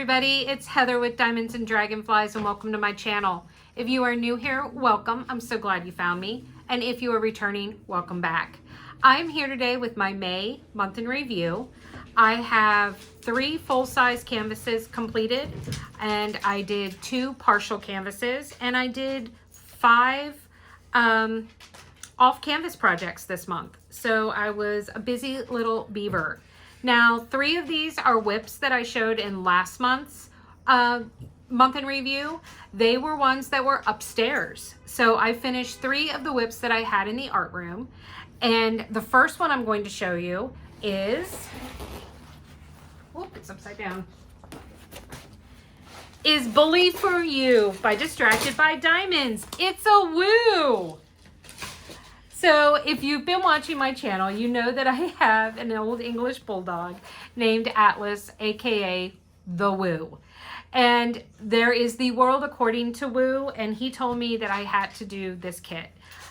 everybody, it's Heather with Diamonds and Dragonflies and welcome to my channel. If you are new here, welcome. I'm so glad you found me. And if you are returning, welcome back. I'm here today with my May month in review. I have 3 full-size canvases completed and I did 2 partial canvases and I did 5 off-canvas projects this month. So I was a busy little beaver. Now, 3 of these are whips that I showed in last month's month in review. They were ones that were upstairs. So I finished 3 of the whips that I had in the art room. And the first one I'm going to show you is, whoop, it's upside down, is Bully for You by Distracted by Diamonds. It's a woo! So if you've been watching my channel, you know that I have an old English bulldog named Atlas, aka the Woo. And there is the World According to Woo, and he told me that I had to do this kit.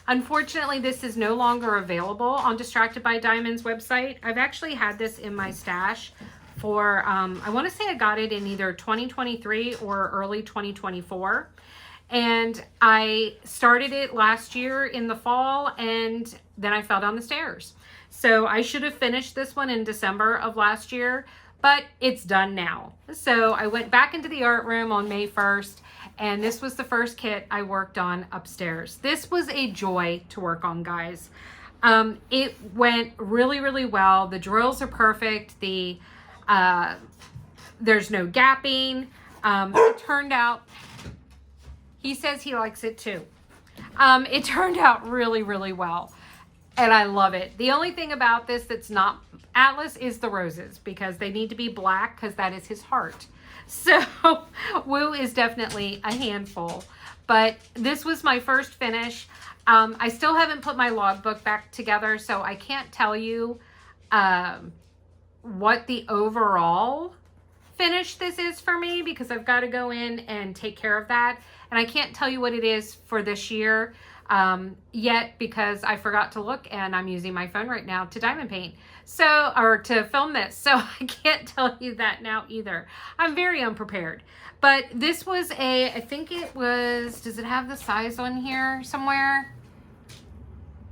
Unfortunately, this is no longer available on Distracted by Diamonds website. I've actually had this in my stash for, I want to say I got it in either 2023 or early 2024. And I started it last year in the fall and then I fell down the stairs. So I should have finished this one in December of last year, but it's done now. So I went back into the art room on May 1st and this was the first kit I worked on upstairs. This was a joy to work on, guys. It went really, really well. The drills are perfect. There's no gapping. It turned out, he says he likes it too. It turned out really, really well. And I love it. The only thing about this that's not Atlas is the roses because they need to be black because that is his heart. So Woo is definitely a handful. But this was my first finish. I still haven't put my logbook back together, so I can't tell you what the overall finish this is for me because I've got to go in and take care of that. And I can't tell you what it is for this year yet because I forgot to look and I'm using my phone right now to diamond paint. So, or to film this. So I can't tell you that now either. I'm very unprepared. But this was I think it was, does it have the size on here somewhere?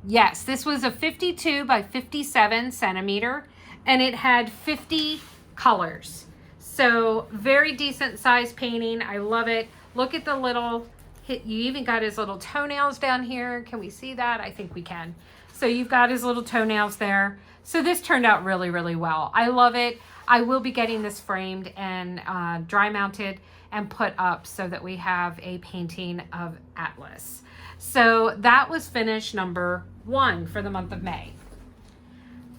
Yes, this was a 52 by 57 centimeter and it had 50 colors. So very decent size painting. I love it. Look at the little, you even got his little toenails down here. Can we see that? I think we can. So you've got his little toenails there. So this turned out really, really well. I love it. I will be getting this framed and dry mounted and put up so that we have a painting of Atlas. So that was finish number 1 for the month of May.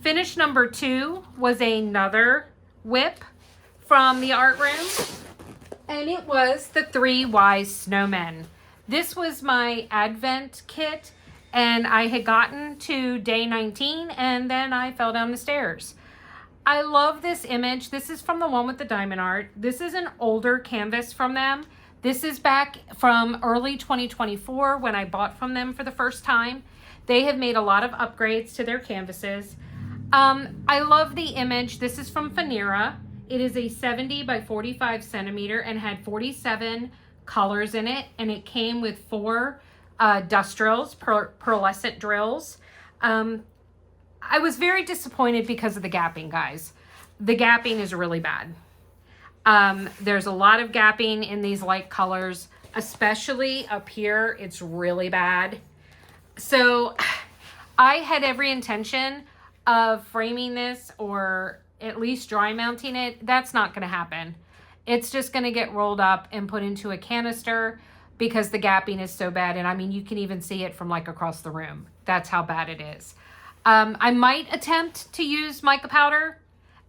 Finish number 2 was another whip from the art room. And it was the 3 Wise Snowmen. This was my Advent kit and I had gotten to day 19 and then I fell down the stairs. I love this image. This is from the one with the diamond art. This is an older canvas from them. This is back from early 2024 when I bought from them for the first time. They have made a lot of upgrades to their canvases. I love the image. This is from Fanera. It is a 70 by 45 centimeter and had 47 colors in it. And it came with 4 dust drills, pearlescent drills. I was very disappointed because of the gapping, guys. The gapping is really bad. There's a lot of gapping in these light colors, especially up here. It's really bad. So I had every intention of framing this or at least dry mounting it. That's not going to happen. It's just going to get rolled up and put into a canister because the gapping is so bad. And I mean, you can even see it from like across the room. That's how bad it is. I might attempt to use mica powder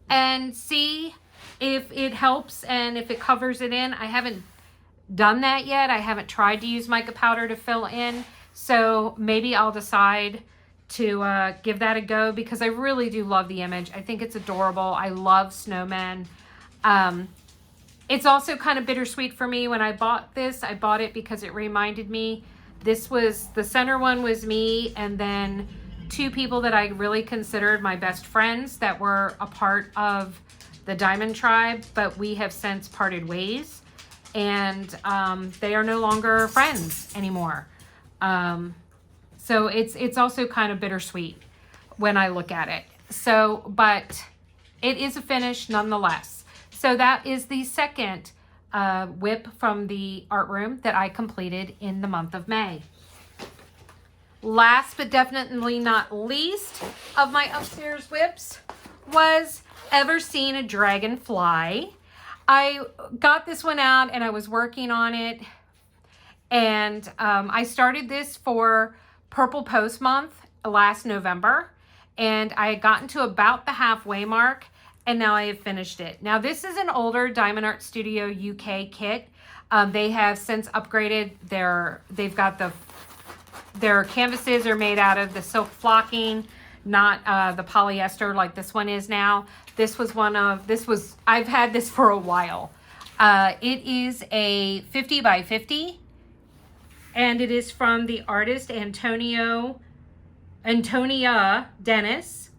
and see if it helps and if it covers it in. I haven't done that yet. I haven't tried to use mica powder to fill in. So maybe I'll decide to give that a go because I really do love the image. I think it's adorable. I love snowmen. It's also kind of bittersweet for me when I bought this. I bought it because it reminded me, this was, the center one was me and then 2 people that I really considered my best friends that were a part of the Diamond Tribe, but we have since parted ways, and they are no longer friends anymore. So it's also kind of bittersweet when I look at it. So, but it is a finish nonetheless. So that is the second WIP from the art room that I completed in the month of May. Last but definitely not least of my upstairs WIPs was Ever Seen a Dragonfly? I got this one out and I was working on it, and I started this for Purple Post Month last November, and I had gotten to about the halfway mark, and now I have finished it. Now this is an older Diamond Art Studio UK kit. They have since upgraded they've got their canvases are made out of the silk flocking, not the polyester like this one is now. I've had this for a while. It is a 50 by 50, and it is from the artist Antonia Dennis,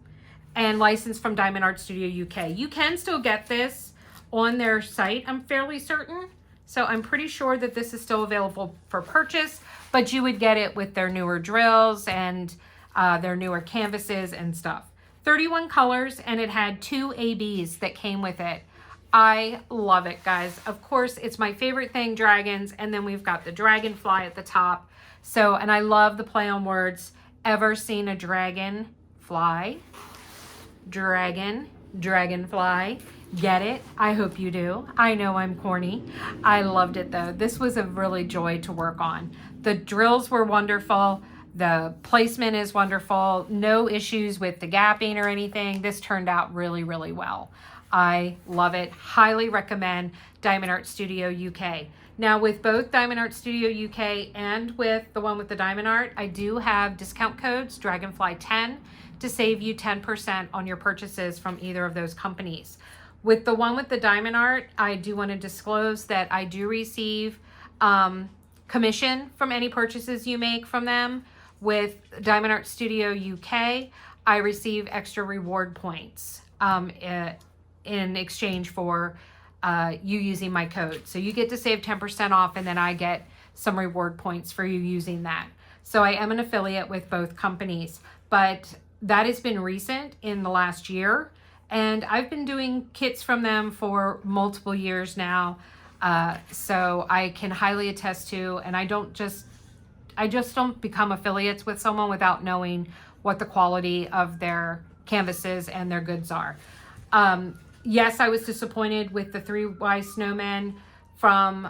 and licensed from Diamond Art Studio UK. You can still get this on their site, I'm fairly certain. So I'm pretty sure that this is still available for purchase, but you would get it with their newer drills and their newer canvases and stuff. 31 colors, and it had 2 ABs that came with it. I love it, guys. Of course, it's my favorite thing, dragons, and then we've got the dragonfly at the top. So, and I love the play on words. Ever seen a dragon fly? Dragon, dragonfly. Get it? I hope you do. I know I'm corny. I loved it though. This was a really joy to work on. The drills were wonderful. The placement is wonderful. No issues with the gapping or anything. This turned out really, really well. I love it. Highly recommend Diamond Art Studio UK. Now with both Diamond Art Studio UK and with the one with the Diamond Art, I do have discount codes, Dragonfly10, to save you 10% on your purchases from either of those companies. With the one with the Diamond Art, I do want to disclose that I do receive commission from any purchases you make from them. With Diamond Art Studio UK, I receive extra reward points in exchange for you using my code. So you get to save 10% off, and then I get some reward points for you using that. So I am an affiliate with both companies, but that has been recent in the last year. And I've been doing kits from them for multiple years now. So I can highly attest to, and I just don't become affiliates with someone without knowing what the quality of their canvases and their goods are. Yes, I was disappointed with the 3 Wise Snowmen from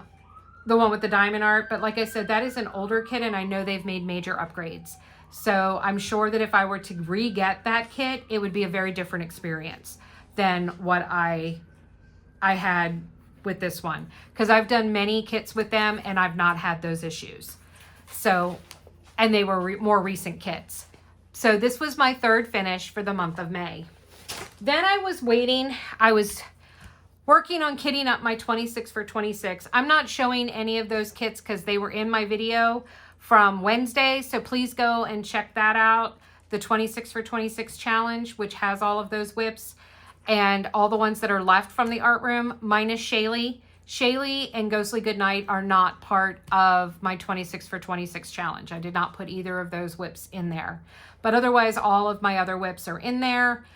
the one with the Diamond Art, but like I said, that is an older kit, and I know they've made major upgrades. So I'm sure that if I were to re-get that kit, it would be a very different experience than what I had with this one, because I've done many kits with them and I've not had those issues. So, and they were more recent kits. So this was my third finish for the month of May. Then I was working on kitting up my 26 for 26. I'm not showing any of those kits because they were in my video from Wednesday. So please go and check that out. The 26 for 26 challenge, which has all of those WIPs and all the ones that are left from the art room, minus Shaylee. Shaylee and Ghostly Goodnight are not part of my 26 for 26 challenge. I did not put either of those WIPs in there. But otherwise, all of my other WIPs are in there.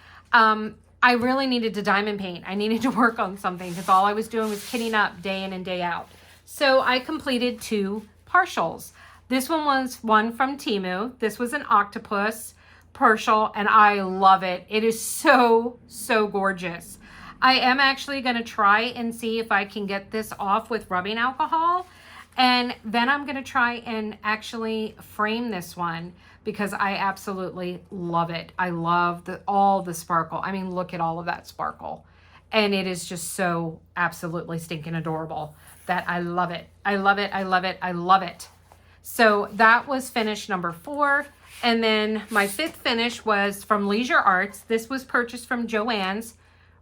I really needed to diamond paint. I needed to work on something because all I was doing was kitting up day in and day out. So I completed 2 partials. This one was one from Temu. This was an octopus partial, and I love it. It is so, so gorgeous. I am actually going to try and see if I can get this off with rubbing alcohol. And then I'm going to try and actually frame this one because I absolutely love it. I love all the sparkle. I mean, look at all of that sparkle. And it is just so absolutely stinking adorable that I love it. I love it. I love it. I love it. So that was finish number 4. And then my 5th finish was from Leisure Arts. This was purchased from Joann's.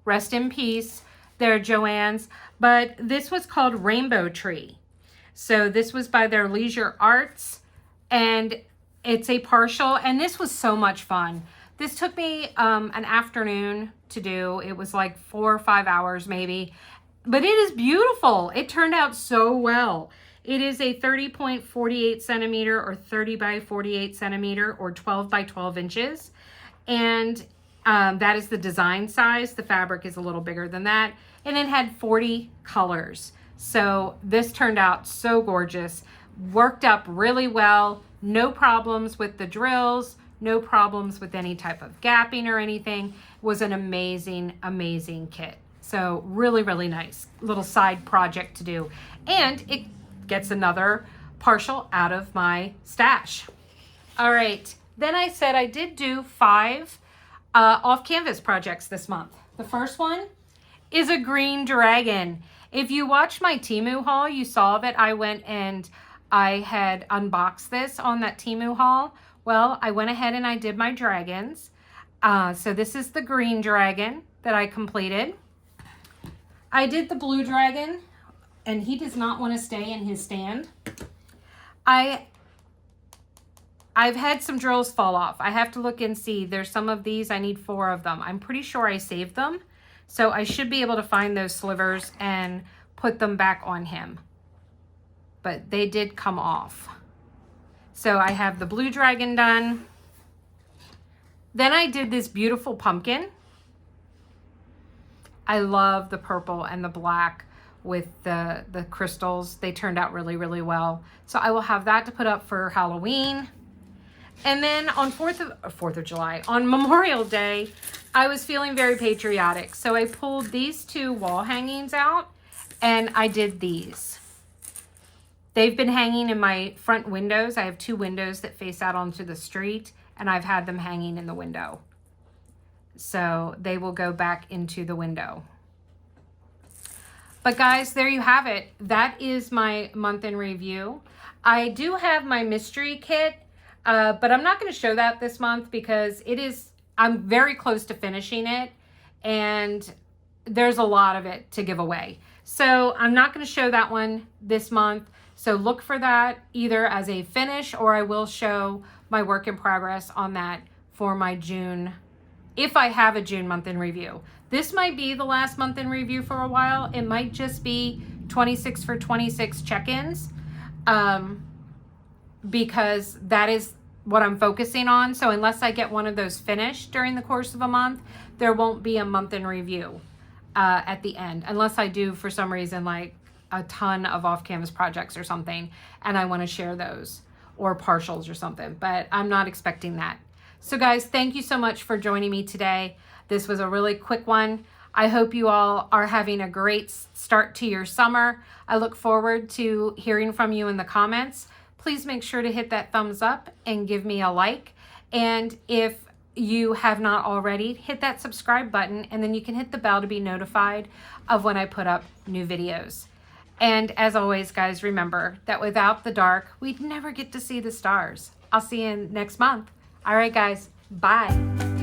Rest in peace, they're Joann's. But this was called Rainbow Tree. So this was by their Leisure Arts, and it's a partial, and this was so much fun. This took me an afternoon to do. It was like 4 or 5 hours maybe, but it is beautiful. It turned out so well. It is a 30.48 centimeter or 30 by 48 centimeter or 12 by 12 inches. And that is the design size. The fabric is a little bigger than that. And it had 40 colors. So this turned out so gorgeous. Worked up really well. No problems with the drills. No problems with any type of gapping or anything. It was an amazing, amazing kit. So really, really nice little side project to do. And it gets another partial out of my stash. All right. Then I said I did do 5 off canvas projects this month. The first one is a green dragon. If you watched my Temu haul, you saw that I went and I had unboxed this on that Temu haul. Well, I went ahead and I did my dragons. So this is the green dragon that I completed. I did the blue dragon, and he does not want to stay in his stand. I've had some drills fall off. I have to look and see. There's some of these. I need 4 of them. I'm pretty sure I saved them. So I should be able to find those slivers and put them back on him. But they did come off. So I have the blue dragon done. Then I did this beautiful pumpkin. I love the purple and the black with the crystals. They turned out really, really well. So I will have that to put up for Halloween. And then on 4th of July, on Memorial Day, I was feeling very patriotic. So I pulled these 2 wall hangings out and I did these. They've been hanging in my front windows. I have 2 windows that face out onto the street, and I've had them hanging in the window. So they will go back into the window. But guys, there you have it. That is my month in review. I do have my mystery kit, but I'm not going to show that this month because I'm very close to finishing it, and there's a lot of it to give away. So I'm not going to show that one this month. So look for that either as a finish, or I will show my work in progress on that for my June, if I have a June month in review. This might be the last month in review for a while. It might just be 26 for 26 check-ins because that is what I'm focusing on. So unless I get one of those finished during the course of a month, there won't be a month in review at the end, unless I do for some reason like a ton of off-canvas projects or something and I want to share those, or partials or something, but I'm not expecting that. So guys, thank you so much for joining me today. This was a really quick one. I hope you all are having a great start to your summer. I look forward to hearing from you in the comments. Please make sure to hit that thumbs up and give me a like. And if you have not already, hit that subscribe button, and then you can hit the bell to be notified of when I put up new videos. And as always, guys, remember that without the dark, we'd never get to see the stars. I'll see you next month. All right, guys, bye.